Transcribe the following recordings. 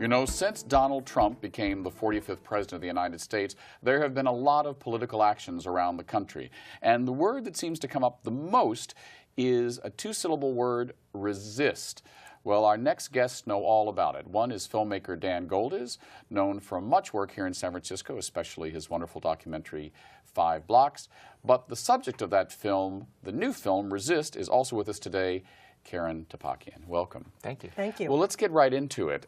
You know, since Donald Trump became the 45th president of the United States, there have been a lot of political actions around the country. And the word that seems to come up the most is a two-syllable word, resist. Well, our next guests know all about it. One is filmmaker Dan Goldiz, known for much work here in San Francisco, especially his wonderful documentary, 5 Blocks. But the subject of that film, the new film, Resist, is also with us today, Karen Topakian. Welcome. Thank you. Thank you. Well, let's get right into it.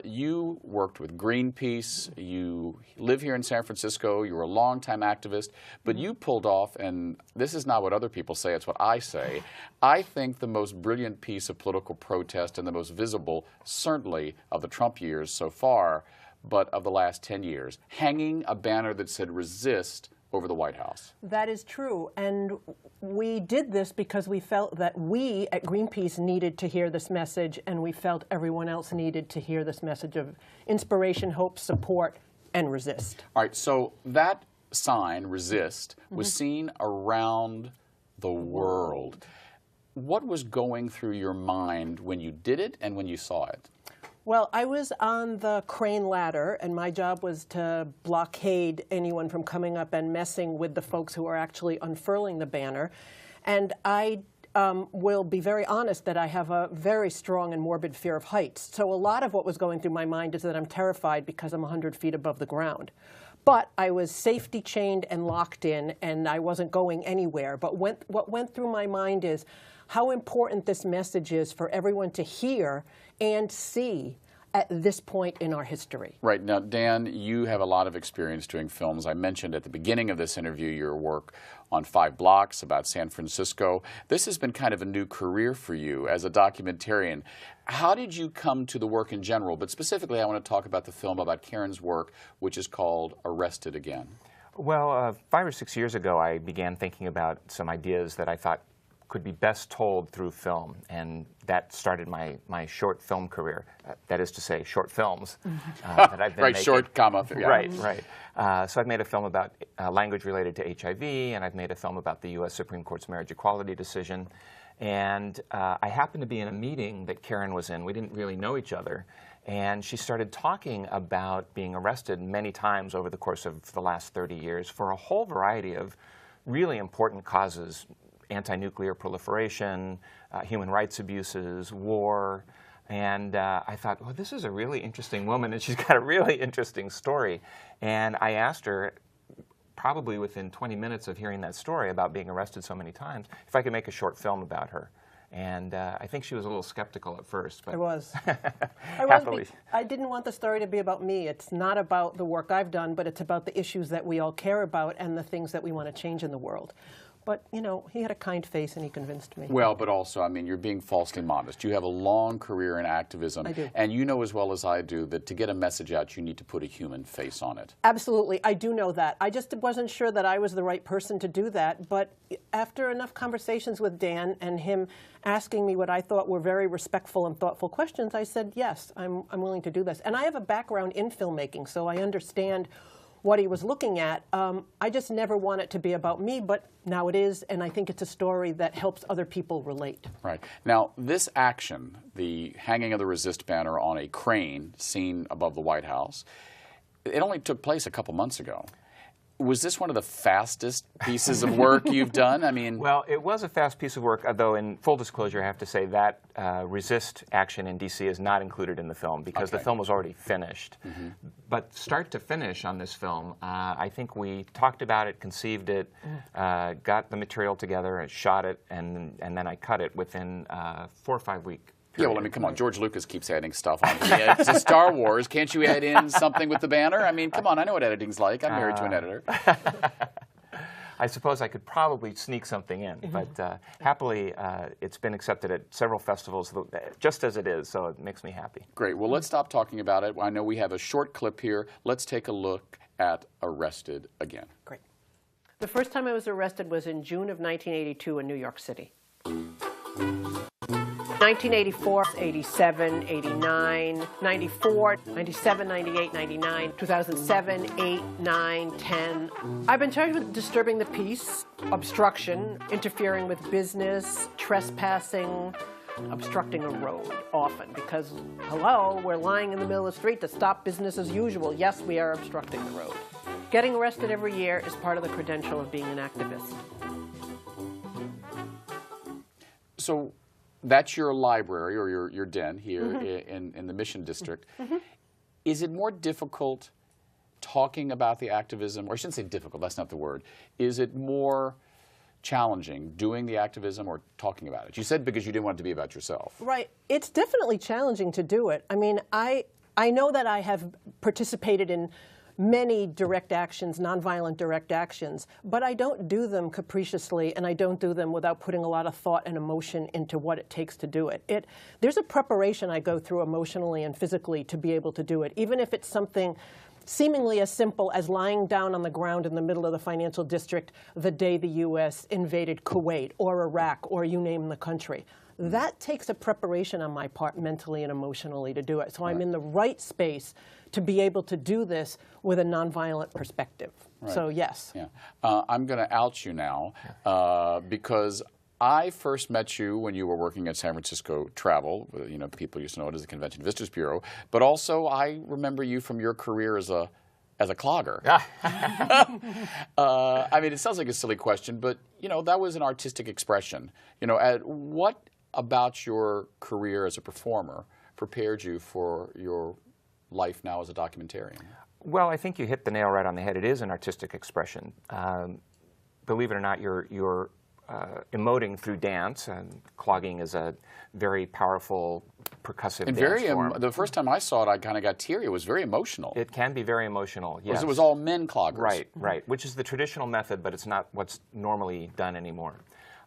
You worked with Greenpeace. You live here in San Francisco. You were a longtime activist. But you pulled off, and this is not what other people say, it's what I say, I think the most brilliant piece of political protest and the most visible, certainly, of the Trump years so far, but of the last 10 years, hanging a banner that said resist over the White House. That is true, and we did this because we felt that we at Greenpeace needed to hear this message, and we felt everyone else needed to hear this message of inspiration, hope, support, and resist. All right, so that sign, resist, was seen around the world. What was going through your mind when you did it and when you saw it? Well, I was on the crane ladder, and my job was to blockade anyone from coming up and messing with the folks who are actually unfurling the banner. And I will be very honest that I have a very strong and morbid fear of heights. So a lot of what was going through my mind is that I'm terrified because I'm 100 feet above the ground. But I was safety chained and locked in, and I wasn't going anywhere. But what went through my mind is how important this message is for everyone to hear and see at this point in our history. Right. Now, Dan, you have a lot of experience doing films. I mentioned at the beginning of this interview your work on 5 Blocks about San Francisco. This has been kind of a new career for you as a documentarian. How did you come to the work in general? But specifically, I want to talk about the film about Karen's work, which is called Arrested Again. Well, 5 or 6 years ago, I began thinking about some ideas that I thought could be best told through film, and that started my short film career. That is to say, short films that I've been right, making. short, comma, yeah. Right. So I've made a film about language related to HIV, and I've made a film about the U.S. Supreme Court's marriage equality decision. And I happened to be in a meeting that Karen was in. We didn't really know each other. And she started talking about being arrested many times over the course of the last 30 years for a whole variety of really important causes: anti-nuclear proliferation, human rights abuses, war. And I thought, well, this is a really interesting woman, and she's got a really interesting story. And I asked her, probably within 20 minutes of hearing that story about being arrested so many times, if I could make a short film about her. And I think she was a little skeptical at first. But I was. happily. I didn't want the story to be about me. It's not about the work I've done, but it's about the issues that we all care about and the things that we want to change in the world. But, you know, he had a kind face and he convinced me. Well, but also, I mean, you're being falsely modest. You have a long career in activism. I do. And you know as well as I do that to get a message out, you need to put a human face on it. Absolutely. I do know that. I just wasn't sure that I was the right person to do that. But after enough conversations with Dan and him asking me what I thought were very respectful and thoughtful questions, I said, yes, I'm willing to do this. And I have a background in filmmaking, so I understand what he was looking at. I just never want it to be about me, but now it is, and I think it's a story that helps other people relate. Right. Now, this action, the hanging of the resist banner on a crane seen above the White House, it only took place a couple months ago. Was this one of the fastest pieces of work you've done? I mean, well, it was a fast piece of work, though in full disclosure, I have to say that resist action in D.C. is not included in the film because the film was already finished. But start to finish on this film, I think we talked about it, conceived it, got the material together, and shot it, and then I cut it within 4 or 5 weeks. Yeah, well, I mean, come on. George Lucas keeps adding stuff on. It's a Star Wars. Can't you add in something with the banner? I mean, come on. I know what editing's like. I'm married to an editor. I suppose I could probably sneak something in, but happily, it's been accepted at several festivals, just as it is, so it makes me happy. Great. Well, let's stop talking about it. I know we have a short clip here. Let's take a look at Arrested Again. Great. The first time I was arrested was in June of 1982 in New York City. 1984, 87, 89, 94, 97, 98, 99, 2007, 8, 9, 10. I've been charged with disturbing the peace, obstruction, interfering with business, trespassing, obstructing a road often because, hello, we're lying in the middle of the street to stop business as usual. Yes, we are obstructing the road. Getting arrested every year is part of the credential of being an activist. So that's your library or your den here in the Mission District. Is it more difficult talking about the activism, or I shouldn't say difficult, that's not the word. Is it more challenging doing the activism or talking about it? You said because you didn't want it to be about yourself. Right. It's definitely challenging to do it. I mean, I know that I have participated in many direct actions, nonviolent direct actions, but I don't do them capriciously, and I don't do them without putting a lot of thought and emotion into what it takes to do it. There's a preparation I go through emotionally and physically to be able to do it, even if it's something seemingly as simple as lying down on the ground in the middle of the financial district the day the U.S. invaded Kuwait or Iraq or you name the country. That takes a preparation on my part mentally and emotionally to do it. So I'm in the right space to be able to do this with a nonviolent perspective. Right. So yes. Yeah. I'm going to out you now because I first met you when you were working at San Francisco Travel. You know, people used to know it as the Convention Visitors Bureau. But also, I remember you from your career as a clogger. I mean, it sounds like a silly question, but you know, that was an artistic expression. You know, what about your career as a performer prepared you for your life now as a documentarian? Well, I think you hit the nail right on the head. It is an artistic expression. Believe it or not, you're emoting through dance, and clogging is a very powerful percussive dance form. The first time I saw it, I kind of got teary. It was very emotional. It can be very emotional, yes. It was all men cloggers. Right, right, which is the traditional method, but it's not what's normally done anymore.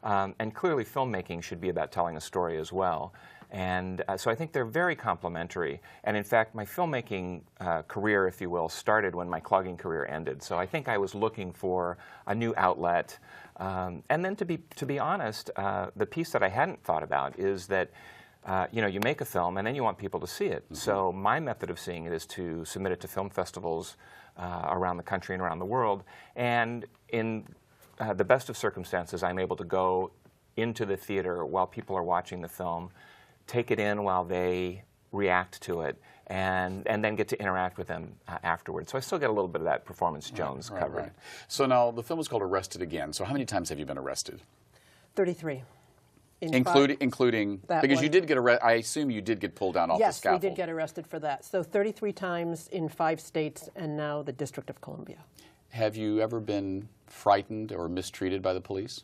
And clearly filmmaking should be about telling a story as well. And so I think they're very complementary. And in fact, my filmmaking career, if you will, started when my clogging career ended. So I think I was looking for a new outlet. And then to be honest, the piece that I hadn't thought about is that you know, you make a film and then you want people to see it. So my method of seeing it is to submit it to film festivals around the country and around the world. And in the best of circumstances, I'm able to go into the theater while people are watching the film, take it in while they react to it, and then get to interact with them afterwards. So I still get a little bit of that Performance Jones covered. Right. So now the film is called Arrested Again. So how many times have you been arrested? 33. Including because you did get arrested. I assume you did get pulled down off the scaffold. Yes, we did get arrested for that. So 33 times in 5 states and now the District of Columbia. Have you ever been frightened or mistreated by the police?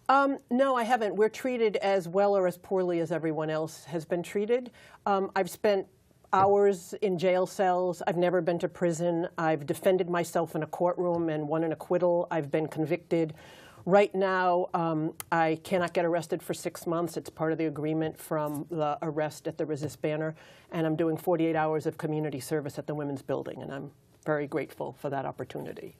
No, I haven't. We're treated as well or as poorly as everyone else has been treated. I've spent hours in jail cells. I've never been to prison. I've defended myself in a courtroom and won an acquittal. I've been convicted. Right now, I cannot get arrested for 6 months. It's part of the agreement from the arrest at the Resist banner. And I'm doing 48 hours of community service at the Women's Building, and I'm very grateful for that opportunity.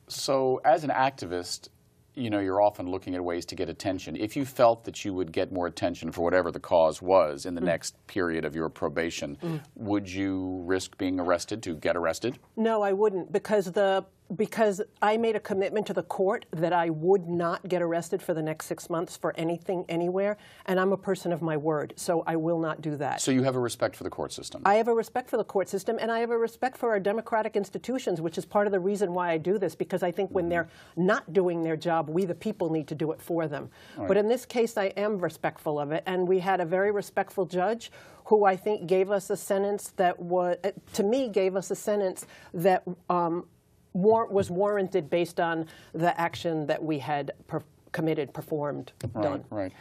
So as an activist, you know, you're often looking at ways to get attention. If you felt that you would get more attention for whatever the cause was in the next period of your probation, would you risk being arrested to get arrested? No, I wouldn't, because I made a commitment to the court that I would not get arrested for the next 6 months for anything, anywhere, and I'm a person of my word, so I will not do that. So you have a respect for the court system? I have a respect for the court system, and I have a respect for our democratic institutions, which is part of the reason why I do this, because I think when they're not doing their job, we the people need to do it for them. Right. But in this case, I am respectful of it, and we had a very respectful judge who I think gave us a sentence that was, to me, gave us a sentence that was warranted based on the action that we had performed, done. Right.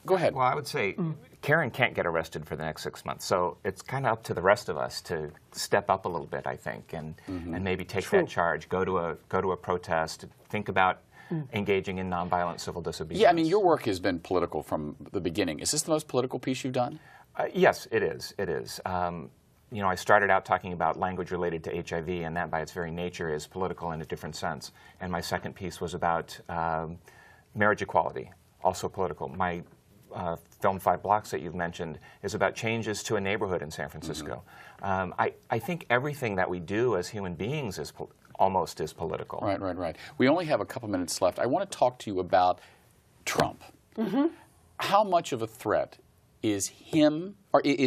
Go ahead. Well, I would say Karen can't get arrested for the next 6 months, so it's kind of up to the rest of us to step up a little bit, I think, and maybe take that charge, go to a protest, think about engaging in nonviolent civil disobedience. Yeah, I mean, your work has been political from the beginning. Is this the most political piece you've done? Yes, it is. It is. You know, I started out talking about language related to HIV, and that by its very nature is political in a different sense. And my second piece was about marriage equality, also political. My film 5 Blocks that you've mentioned is about changes to a neighborhood in San Francisco. I think everything that we do as human beings is almost is political. Right. We only have a couple minutes left. I want to talk to you about Trump. How much of a threat is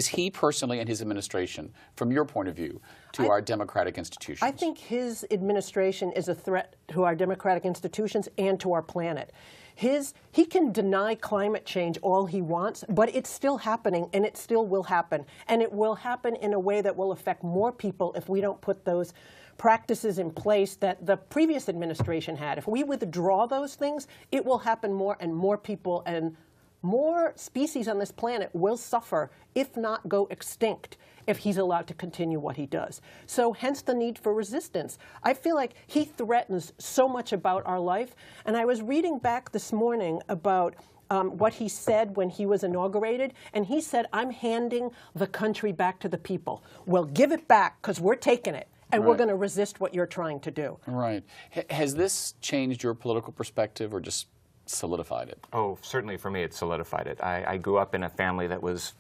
he personally and his administration, from your point of view, to our democratic institutions? I think his administration is a threat to our democratic institutions and to our planet. He can deny climate change all he wants, but it's still happening, and it still will happen. And it will happen in a way that will affect more people if we don't put those practices in place that the previous administration had. If we withdraw those things, it will happen more, and more people and more species on this planet will suffer, if not go extinct, if he's allowed to continue what he does. So hence the need for resistance. I feel like he threatens so much about our life. And I was reading back this morning about what he said when he was inaugurated, and he said, "I'm handing the country back to the people. Well, give it back, because we're taking it, and we're going to resist what you're trying to do." Right. Has this changed your political perspective, or just solidified it? Oh, certainly for me, it solidified it. I grew up in a family that was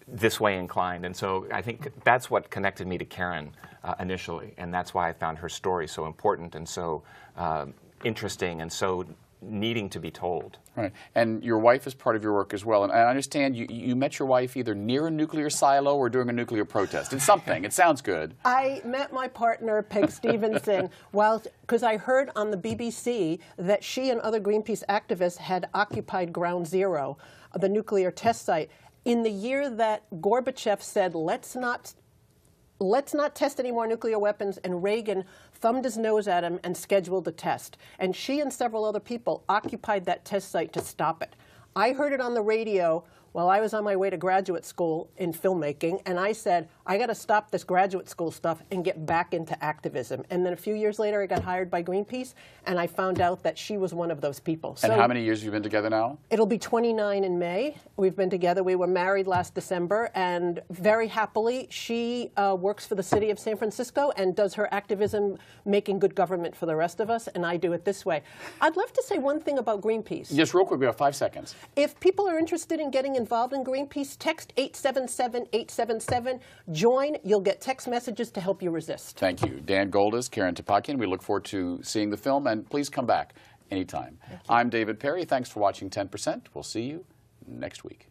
this way inclined, and so I think that's what connected me to Karen initially, and that's why I found her story so important and so interesting and so needing to be told. Right. And your wife is part of your work as well. And I understand you met your wife either near a nuclear silo or during a nuclear protest. It's something. It sounds good. I met my partner, Peg Stevenson, because I heard on the BBC that she and other Greenpeace activists had occupied Ground Zero, the nuclear test site, in the year that Gorbachev said, let's not test any more nuclear weapons, and Reagan thumbed his nose at him and scheduled the test. And she and several other people occupied that test site to stop it. I heard it on the radio while I was on my way to graduate school in filmmaking, and I said, I got to stop this graduate school stuff and get back into activism. And then a few years later, I got hired by Greenpeace, and I found out that she was one of those people. And how many years have you been together now? It'll be 29 in May. We've been together. We were married last December, and very happily, she works for the city of San Francisco and does her activism making good government for the rest of us, and I do it this way. I'd love to say one thing about Greenpeace. Just real quick, we have 5 seconds. If people are interested in getting involved in Greenpeace, text 877-877. Join. You'll get text messages to help you resist. Thank you. Dan Goldis, Karen Topakian. We look forward to seeing the film, and please come back anytime. I'm David Perry. Thanks for watching 10%. We'll see you next week.